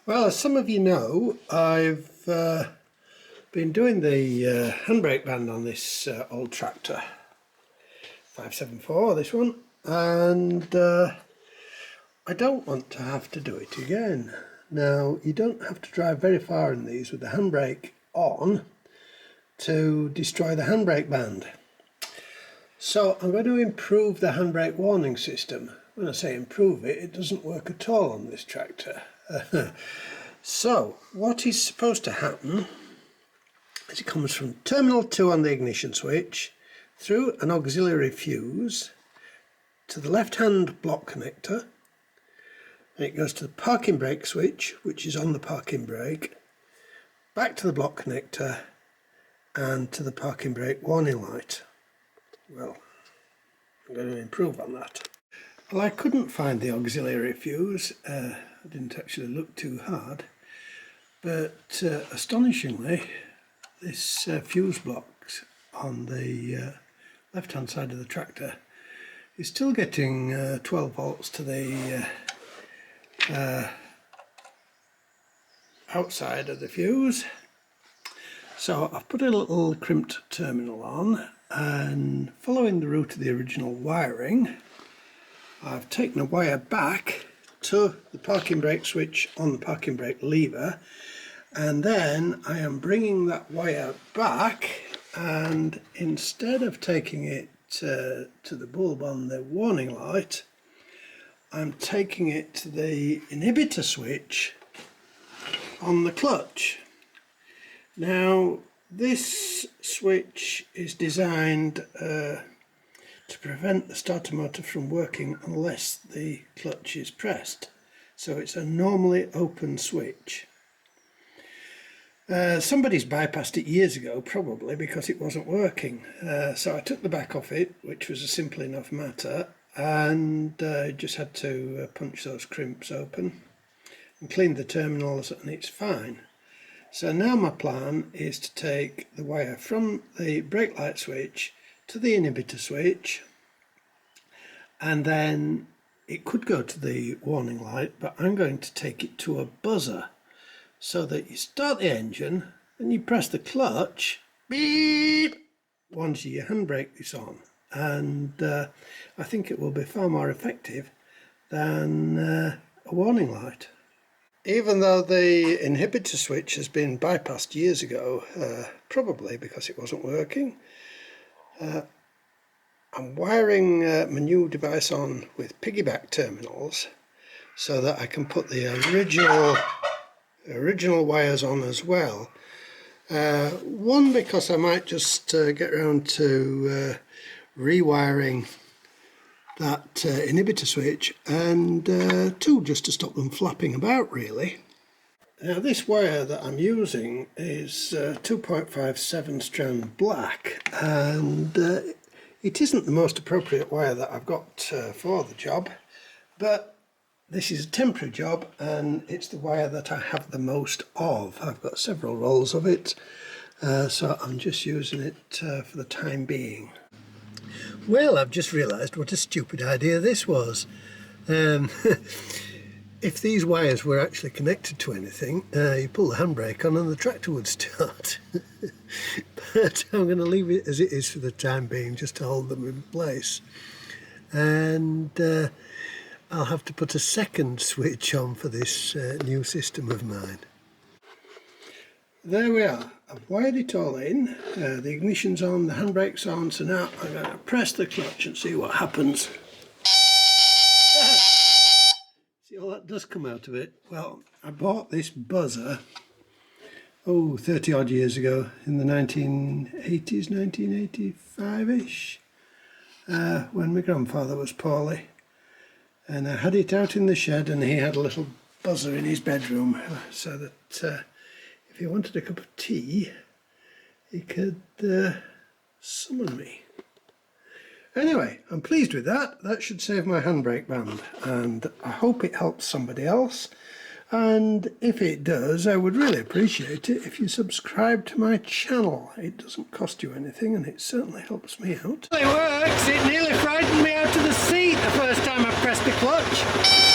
Well, as some of you know, I've been doing the handbrake band on this old tractor, 574, this one, and I don't want to have to do it again. Now, you don't have to drive very far in these with the handbrake on to destroy the handbrake band. So I'm going to improve the handbrake warning system. When I say improve it, it doesn't work at all on this tractor. So what is supposed to happen is it comes from terminal 2 on the ignition switch through an auxiliary fuse to the left hand block connector, and it goes to the parking brake switch, which is on the parking brake, back to the block connector and to the parking brake warning light. Well, I'm going to improve on that. Well, I couldn't find the auxiliary fuse. I didn't actually look too hard, but astonishingly this fuse block on the left hand side of the tractor is still getting 12 volts to the outside of the fuse. So I've put a little crimped terminal on, and following the route of the original wiring, I've taken a wire back to the parking brake switch on the parking brake lever, and then I am bringing that wire back, and instead of taking it to the bulb on the warning light, I'm taking it to the inhibitor switch on the clutch. Now, this switch is designed to prevent the starter motor from working unless the clutch is pressed. So it's a normally open switch. Somebody's bypassed it years ago, probably because it wasn't working. So I took the back off it, which was a simple enough matter, and just had to punch those crimps open and clean the terminals, and it's fine. So now my plan is to take the wire from the brake light switch to the inhibitor switch, and then it could go to the warning light, but I'm going to take it to a buzzer so that you start the engine and you press the clutch, beep, once your handbrake is on, and I think it will be far more effective than a warning light. Even though the inhibitor switch has been bypassed years ago, probably because it wasn't working, I'm wiring my new device on with piggyback terminals so that I can put the original wires on as well. One, because I might just get around to rewiring that inhibitor switch, and two, just to stop them flapping about really. Now, this wire that I'm using is 2.57 strand black, and it isn't the most appropriate wire that I've got for the job, but this is a temporary job and it's the wire that I have the most of. I've got several rolls of it, so I'm just using it for the time being. Well, I've just realised what a stupid idea this was. If these wires were actually connected to anything, you pull the handbrake on and the tractor would start. But I'm going to leave it as it is for the time being, just to hold them in place. And I'll have to put a second switch on for this new system of mine. There we are. I've wired it all in. The ignition's on, the handbrake's on, so now I'm going to press the clutch and see what happens. See all that dust come out of it? Well, I bought this buzzer 30 odd years ago, in the 1980s, 1985ish, when my grandfather was poorly, and I had it out in the shed, and he had a little buzzer in his bedroom so that if he wanted a cup of tea he could summon me. Anyway, I'm pleased with that. That should save my handbrake band, and I hope it helps somebody else. And if it does, I would really appreciate it if you subscribe to my channel. It doesn't cost you anything, and it certainly helps me out. It works! It nearly frightened me out of the seat the first time I pressed the clutch.